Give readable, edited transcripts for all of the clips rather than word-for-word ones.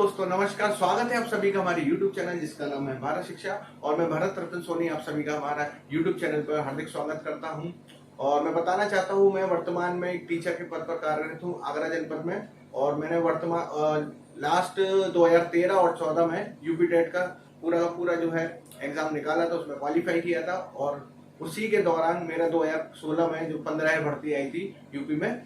दोस्तों, नमस्कार। स्वागत है आप सभी का हमारे YouTube चैनल जिसका नाम है भारत शिक्षा। और मैं भरत रतन सोनी आप सभी का हमारा YouTube चैनल पर हार्दिक स्वागत करता हूं। और मैं बताना चाहता हूं, मैं वर्तमान में एक टीचर के पद पर कार्यरत हूं आगरा जनपद में। और मैंने वर्तमान लास्ट 2013 और 14 में यूपी टेट का पूरा जो है एग्जाम निकाला था, उसमें क्वालिफाई किया था। और उसी के दौरान मेरा 2016 में जो 15 भर्ती आई थी यूपी में,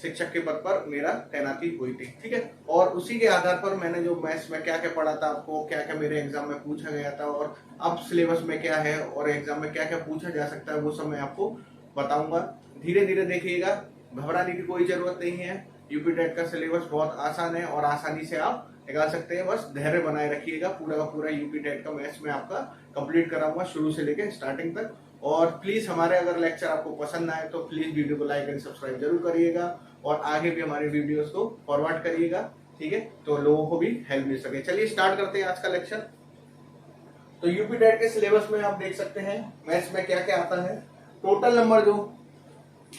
शिक्षक के पद पर मेरा तैनाती हुई थी। ठीक है। और उसी के आधार पर मैंने जो मैथ्स में क्या क्या पढ़ा था, आपको क्या क्या मेरे एग्जाम में पूछा गया था और अब सिलेबस में क्या है और एग्जाम में क्या क्या पूछा जा सकता है, वो सब मैं आपको बताऊंगा। धीरे धीरे देखिएगा, घबराने की कोई जरूरत नहीं है। यूपी टेट का सिलेबस बहुत आसान है और आसानी से आप निकाल सकते हैं। बस धैर्य बनाए रखिएगा। पूरा का पूरा यूपी टेट का मैथ्स में आपका कंप्लीट कराऊंगा शुरू से लेकर स्टार्टिंग तक। और प्लीज हमारे अगर लेक्चर आपको पसंद आए तो प्लीज वीडियो को लाइक एंड सब्सक्राइब जरूर करिएगा और आगे भी हमारे वीडियोस को फॉरवर्ड करिएगा। ठीक है, तो लोगों को भी हेल्प मिल सके। चलिए स्टार्ट करते हैं आज का लेक्चर। तो यूपी टेट के सिलेबस में आप देख सकते हैं मैथ्स में क्या क्या आता है। टोटल नंबर जो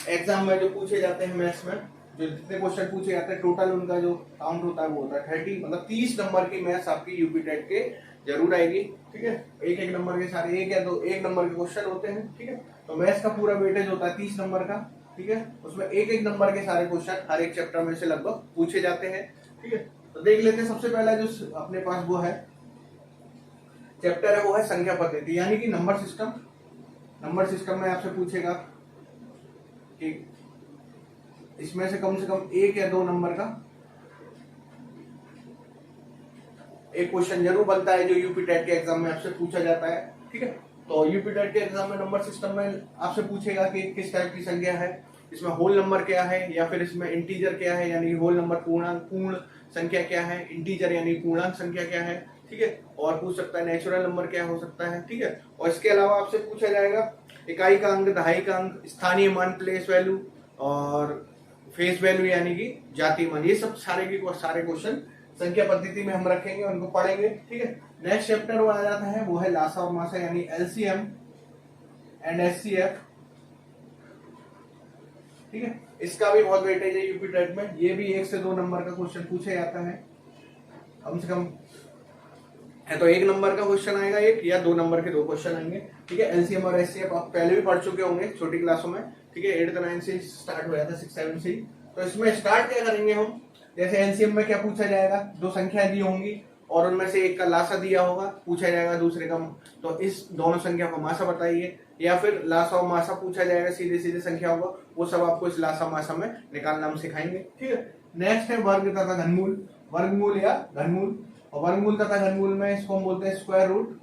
एग्जाम में जो पूछे जाते हैं मैथ्स में, जो जितने क्वेश्चन पूछे जाते हैं, टोटल उनका जो काउंट होता है वो होता है 30। मतलब 30 नंबर की मैथ्स आपकी यूपी टेट के जरूर आएगी। ठीक है, एक एक नंबर के सारे एक या दो एक नंबर के क्वेश्चन होते हैं। ठीक है, तो मैथ्स का पूरा वेटेज होता है 30 नंबर का। ठीक है, उसमें एक एक नंबर के सारे क्वेश्चन हर एक चैप्टर में से लगभग पूछे जाते हैं। ठीक है, तो देख लेते हैं। सबसे पहला जो अपने पास वो है चैप्टर है, वो है संख्या पद्धति यानी कि नंबर सिस्टम। नंबर सिस्टम में आपसे पूछेगा कि इसमें से कम एक या दो नंबर का एक क्वेश्चन जरूर बनता है जो यूपी टेट के एग्जाम में आपसे पूछा जाता है। ठीक है, तो यूपी टेट के एग्जाम में नंबर सिस्टम में आपसे पूछेगा कि किस टाइप की संख्या है, इसमें होल नंबर क्या है या फिर इसमें इंटीजर क्या है, यानी होल नंबर पूर्ण संख्या क्या है, इंटीजर यानी पूर्णांक संख्या क्या है। ठीक है, और पूछ सकता है नेचुरल नंबर क्या हो सकता है। ठीक है, और इसके अलावा आपसे पूछा जाएगा इकाई का अंक, दहाई का अंक, स्थानीय मान प्लेस वैल्यू और फेस वैल्यू यानी कि जाति मान। ये सब सारे क्वेश्चन संख्या पद्धति में हम रखेंगे, उनको पढ़ेंगे। ठीक है, नेक्स्ट चैप्टर वो आ जाता है, वो है लासा और मासा यानी एलसीएम एंड एचसीएफ। ठीक है, इसका भी बहुत वेटेज है यूपी टेट में। ये भी 1 से 2 नंबर का क्वेश्चन पूछा जाता है कम से कम है। तो 1 नंबर का क्वेश्चन आएगा, 1 या 2 नंबर के 2 क्वेश्चन आएंगे। ठीक है, एलसीएम और एचसीएफ आप पहले भी पढ़ चुके होंगे छोटी क्लासों में। ठीक है, 8th 9th से स्टार्ट हो जाता है, 6 7 से। तो इसमें स्टार्ट क्या करेंगे हम, जैसे एलसीएम में क्या पूछा जाएगा, 2 संख्या दी होंगी और उनमें से एक का लासा दिया होगा, पूछा जाएगा दूसरे का, तो इस दोनों संख्या का मासा बताइए। या फिर लासा और मासा पूछा जाएगा, सीधे सीधे संख्या होगा, वो सब आपको इस लासा मासा में निकालना हम सिखाएंगे। ठीक है, नेक्स्ट है वर्ग तथा घनमूल। वर्गमूल या घनमूल, और वर्गमूल तथा घनमूल में इसको हम बोलते हैं square root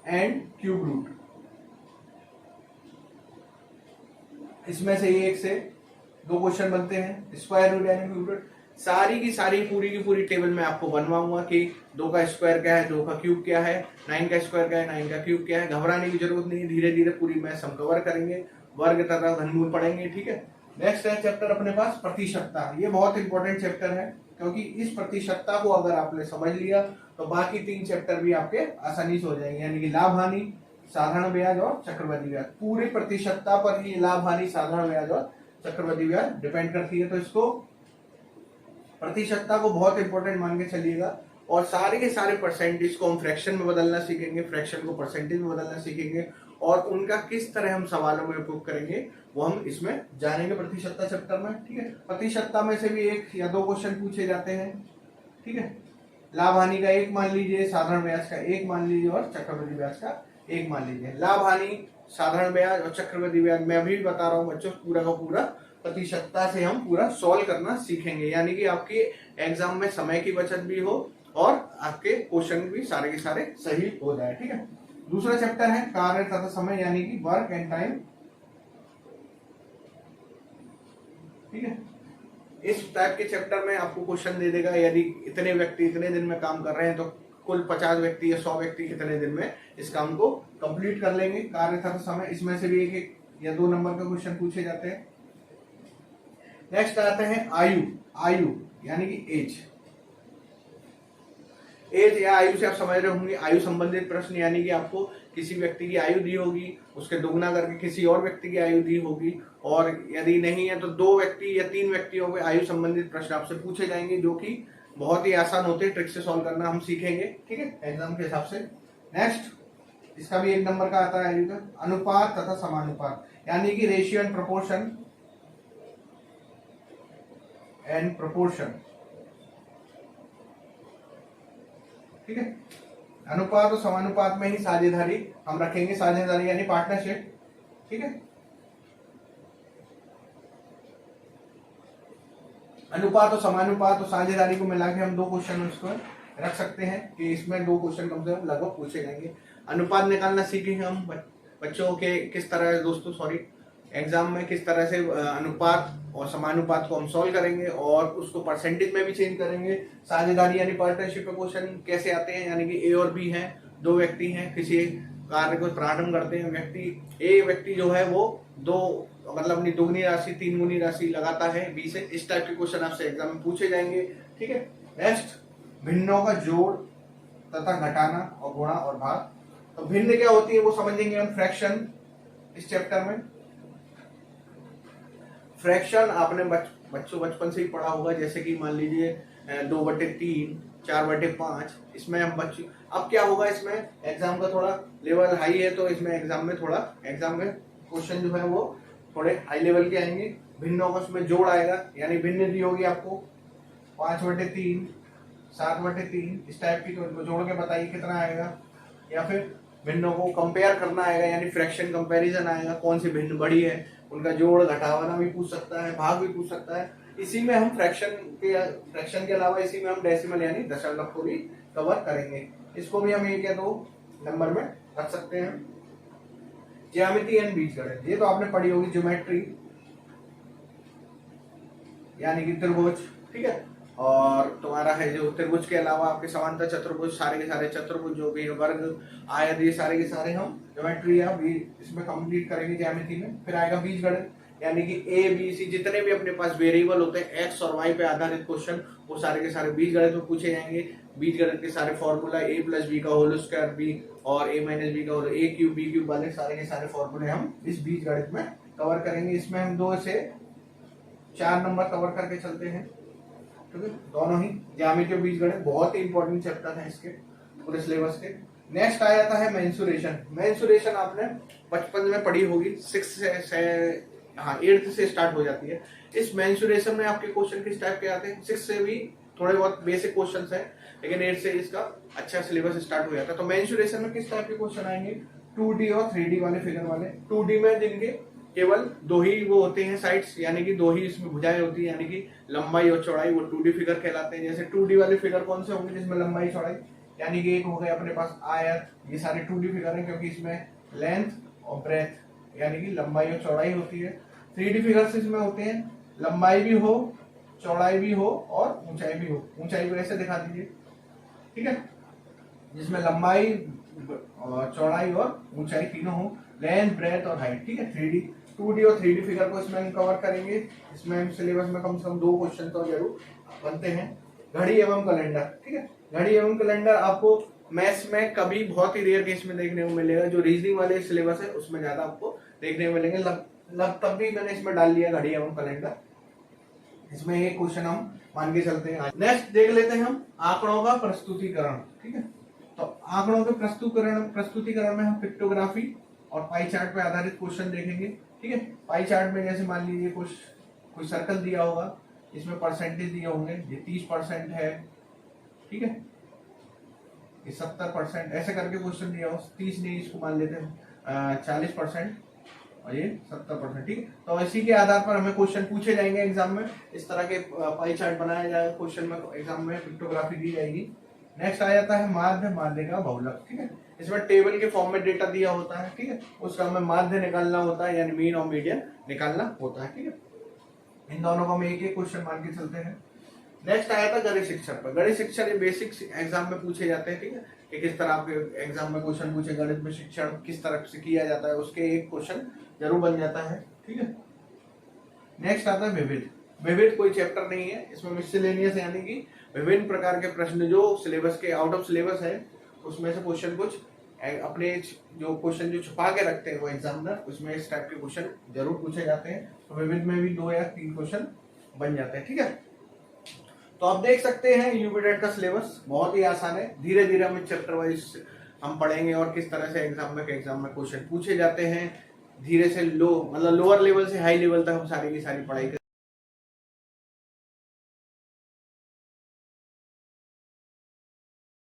and cube root. इसमें से एक से 2 क्वेश्चन बनते हैं, स्क्वायर रूट यानी क्यूब रूट। सारी की सारी पूरी की पूरी टेबल में आपको बनवाऊंगा कि 2 का स्क्वायर क्या है, 2 का क्यूब क्या है, 9 का स्क्वायर क्या है, 9 का क्यूब क्या है। घबराने की जरूरत नहीं है, धीरे धीरे पूरी मैथ्स हम कवर करेंगे, वर्ग तथा घनमूल पढ़ेंगे। ठीक है, नेक्स्ट है चैप्टर अपने पास प्रतिशतता। ये बहुत इंपॉर्टेंट चैप्टर है, क्योंकि इस प्रतिशतता को अगर आपने समझ लिया तो बाकी 3 चैप्टर भी आपके आसानी से हो जाएंगे, यानी कि लाभ हानि, साधारण ब्याज और चक्रवृद्धि ब्याज। पूरी प्रतिशतता पर ही लाभ हानि, साधारण ब्याज और चक्रवृद्धि ब्याज डिपेंड करती है। तो इसको प्रतिशतता को बहुत इंपॉर्टेंट मान के चलिएगा। और सारे के सारे परसेंटेज को हम फ्रैक्शन में बदलना सीखेंगे, फ्रैक्शन को परसेंटेज में बदलना सीखेंगे, और उनका किस तरह हम सवालों में उपयोग करेंगे वो हम इसमें जानेंगे प्रतिशतता चैप्टर में। ठीक है, प्रतिशतता में से भी 1 या 2 क्वेश्चन पूछे जाते हैं। ठीक है, लाभ हानि का 1 मान लीजिए, साधारण ब्याज का 1 मान लीजिए और चक्रवृद्धि ब्याज का 1 मान लीजिए। लाभ हानि, साधारण ब्याज और चक्रवृद्धि ब्याज मैं अभी बता रहा हूँ बच्चों, पूरा का पूरा प्रतिशतता से हम पूरा सॉल्व करना सीखेंगे, यानी कि आपके एग्जाम में समय की बचत भी हो और आपके क्वेश्चन भी सारे के सारे सही हो जाए। ठीक है, दूसरा चैप्टर है कार्य तथा समय यानी कि वर्क एंड टाइम। ठीक है, इस टाइप के चैप्टर में आपको क्वेश्चन दे देगा, यदि इतने व्यक्ति इतने दिन में काम कर रहे हैं तो कुल 50 व्यक्ति या 100 व्यक्ति कितने दिन में इस काम को कंप्लीट कर लेंगे। कार्य तथा समय, इसमें से भी 1 या 2 नंबर का क्वेश्चन पूछे जाते हैं। नेक्स्ट आते हैं आयु। आयु यानी कि एज। एज या आयु से आप समझ रहे होंगे आयु संबंधित प्रश्न, यानी कि आपको किसी व्यक्ति की आयु दी होगी, उसके दुगना करके किसी और व्यक्ति की आयु दी होगी, और यदि नहीं है तो 2 व्यक्ति या 3 व्यक्तियों के आयु संबंधित प्रश्न आपसे पूछे जाएंगे, जो कि बहुत ही आसान होते हैं, ट्रिक से सॉल्व करना हम सीखेंगे, ठीक है, एग्जाम के हिसाब से। नेक्स्ट, इसका भी 1 नंबर का आता है आयु का, अनुपात तथा समानुपात, यानी कि रेशियो एंड प्रोपोर्शन, ठीक है। अनुपात और समानुपात में ही साझेदारी हम रखेंगे, साझेदारी यानी पार्टनरशिप, ठीक है। अनुपात और समानुपात और साझेदारी को मिला के हम 2 क्वेश्चन उसको रख सकते हैं कि इसमें 2 क्वेश्चन कम से कम लगभग पूछे जाएंगे। अनुपात निकालना सीखेंगे हम बच्चों के किस तरह, दोस्तों सॉरी, एग्जाम में किस तरह से अनुपात और समानुपात को हम सॉल्व करेंगे और उसको परसेंटेज में भी चेंज करेंगे। साझेदारी यानी पार्टनरशिप पे क्वेश्चन कैसे आते हैं, यानी कि ए और बी हैं, 2 व्यक्ति हैं, किसी कार्य को प्रारंभ करते हैं, ए व्यक्ति जो है वो 2 मतलब अपनी दुगनी राशि 3 गुनी राशि लगाता है बी से। इस टाइप के क्वेश्चन आपसे एग्जाम में पूछे जाएंगे, ठीक है। नेक्स्ट, भिन्नों का जोड़ तथा घटाना और गुणा और भाग। तो भिन्न क्या होती है वो समझेंगे हम फ्रैक्शन इस चैप्टर में। फ्रैक्शन आपने बच्चों बचपन से ही पढ़ा होगा, जैसे कि मान लीजिए 2/3, 4/5, इसमें हम बच्चे, अब क्या होगा इसमें एग्जाम का थोड़ा लेवल हाई है, तो इसमें एग्जाम में क्वेश्चन जो है वो थोड़े हाई लेवल के आएंगे। भिन्नों का उसमें जोड़ आएगा, यानी भिन्न दी होगी आपको 5/3, 7/3, इस टाइप की, तो जोड़ के बताइए कितना आएगा। या फिर भिन्नों को कंपेयर करना आएगा, यानी फ्रैक्शन कंपैरिजन आएगा, कौन सी भिन्न बड़ी है, उनका जोड़ घटाना भी पूछ सकता है, भाग भी पूछ सकता है। इसी में हम फ्रैक्शन के अलावा इसी में हम डेसिमल यानी दशमलव को भी कवर करेंगे। इसको भी हम 1 या 2 नंबर में रख सकते हैं। ज्यामिति एंड बीजगणित, ये तो आपने पढ़ी होगी, ज्योमेट्री यानी कि त्रिभुज, ठीक है। और तुम्हारा है जो त्रिभुज के अलावा आपके समांतर चतुर्भुज, सारे के सारे चतुर्भुज जो भी वर्ग, आयत, ये सारे के सारे हम ज्योमेट्री या इसमें कंप्लीट करेंगे ज्यामिति में। फिर आएगा बीजगणित, यानी कि ए बी सी जितने भी अपने पास वेरिएबल होते हैं एक्स और वाई पे आधारित क्वेश्चन, वो सारे के सारे बीजगणित में पूछे जाएंगे। बीजगणित के सारे फॉर्मूला a+b का होल स्क्वायर b और a-b का होल a³ b³ वाले सारे के सारे फॉर्मूले हम इस बीजगणित में कवर करेंगे। इसमें हम 2 से 4 नंबर कवर करके चलते हैं, ठीक है, दोनों ही। ज्यामिति और बीजगणित बहुत ही इंपॉर्टेंट चैप्टर है इसके पूरे सिलेबस के। नेक्स्ट आ जाता है मेंसुरेशन। मेंसुरेशन आपने बचपन में पढ़ी होगी, 8th से स्टार्ट हो जाती है। इस मेंसुरेशन में आपके क्वेश्चन किस टाइप के आते हैं, 6 से भी थोड़े बहुत बेसिक क्वेश्चंस हैं, लेकिन 8 से इसका अच्छा सिलेबस स्टार्ट हो जाता है। तो मेंसुरेशन में किस टाइप के क्वेश्चन आएंगे, 2D और 3D वाले फिगर वाले। 2D में जिनके केवल 2 ही वो होते हैं साइड्स, यानी कि 2 ही इसमें भुजाएं होती है, यानी कि लंबाई और चौड़ाई, वो 2D फिगर कहलाते हैं। जैसे 2D वाले फिगर कौन से होंगे जिसमें लंबाई चौड़ाई, यानी कि एक हो गया अपने पास आयत, ये सारे 2D फिगर हैं क्योंकि इसमें लेंथ और ब्रेथ यानी कि लंबाई और चौड़ाई होती है। 3D फिगर्स इसमें होते हैं, लंबाई भी हो, चौड़ाई भी हो और ऊंचाई भी हो। ऊंचाई को ऐसे दिखा दीजिए, ठीक है, जिसमें लंबाई और चौड़ाई और ऊंचाई तीनों हो, लेंथ ब्रेथ और हाइट, ठीक है। 2D और 3D फिगर को इसमें हम कवर करेंगे। इसमें सिलेबस में कम से कम 2 क्वेश्चन तो जरूर बनते हैं। घड़ी एवं कैलेंडर, ठीक है, घड़ी एवं कैलेंडर आपको मैथ्स में कभी बहुत ही रेयर केस में देखने को मिलेगा, जो रीजनिंग वाले सिलेबस है उसमें ज्यादा आपको देखने को मिलेंगे। तब भी मैंने इसमें डाल दिया घड़ी एवं कैलेंडर, इसमें एक क्वेश्चन हम मान के चलते हैं। नेक्स्ट देख लेते हैं हम आंकड़ों का प्रस्तुतिकरण, ठीक है। तो आंकड़ों के प्रस्तुतिकरण में हम पिक्टोग्राफी और पाई चार्ट पे आधारित क्वेश्चन देखेंगे, ठीक है। पाई चार्ट में जैसे मान लीजिए कुछ सर्कल दिया होगा, इसमें परसेंटेज दिए होंगे, ये 30% है, ठीक है, ये 70%, ऐसे करके क्वेश्चन दिया हो। 30 नहीं, इसको मान लेते हैं 40% और ये 70%, ठीक है। तो इसी के आधार पर हमें क्वेश्चन पूछे जाएंगे एग्जाम में। इस तरह के पाई चार्ट बनाया जाएगा क्वेश्चन में, एग्जाम में पिक्टोग्राफी दी जाएगी। नेक्स्ट आ जाता है माध्य का बहुलक, ठीक है। इसमें टेबल के फॉर्म में डेटा दिया होता है, ठीक है, उसका हमें माध्य निकालना होता है, यानी मीन और मीडियन निकालना होता है, ठीक है। इन दोनों को हम एक एक क्वेश्चन मान के चलते हैं। नेक्स्ट आया था गणित शिक्षण पर। गणित शिक्षण ये बेसिक एग्जाम में पूछे जाते हैं, ठीक है, कि किस तरह आपके एग्जाम में क्वेश्चन पूछे, गणित में शिक्षण किस तरह से किया जाता है, उसके एक क्वेश्चन जरूर बन जाता है, ठीक है। नेक्स्ट आता है विविध। विविध कोई चैप्टर नहीं है, इसमें मिसलेनियस यानी कि विभिन्न प्रकार के प्रश्न जो सिलेबस के आउट ऑफ सिलेबस है, उसमें से क्वेश्चन कुछ अपने जो क्वेश्चन जो छुपा के रखते हैं वो एग्जामिनर, उसमें इस टाइप के क्वेश्चन जरूर पूछे जाते हैं। तो विविध में भी 2 या 3 क्वेश्चन बन जाते हैं। ठीक है, तो आप देख सकते हैं यूपीटेट का सिलेबस बहुत ही आसान है। धीरे धीरे हम चैप्टर वाइज हम पढ़ेंगे और किस तरह से एग्जाम में क्वेश्चन पूछे जाते हैं। धीरे से मतलब लोअर लेवल से हाई लेवल तक हम सारी की सारी पढ़ाई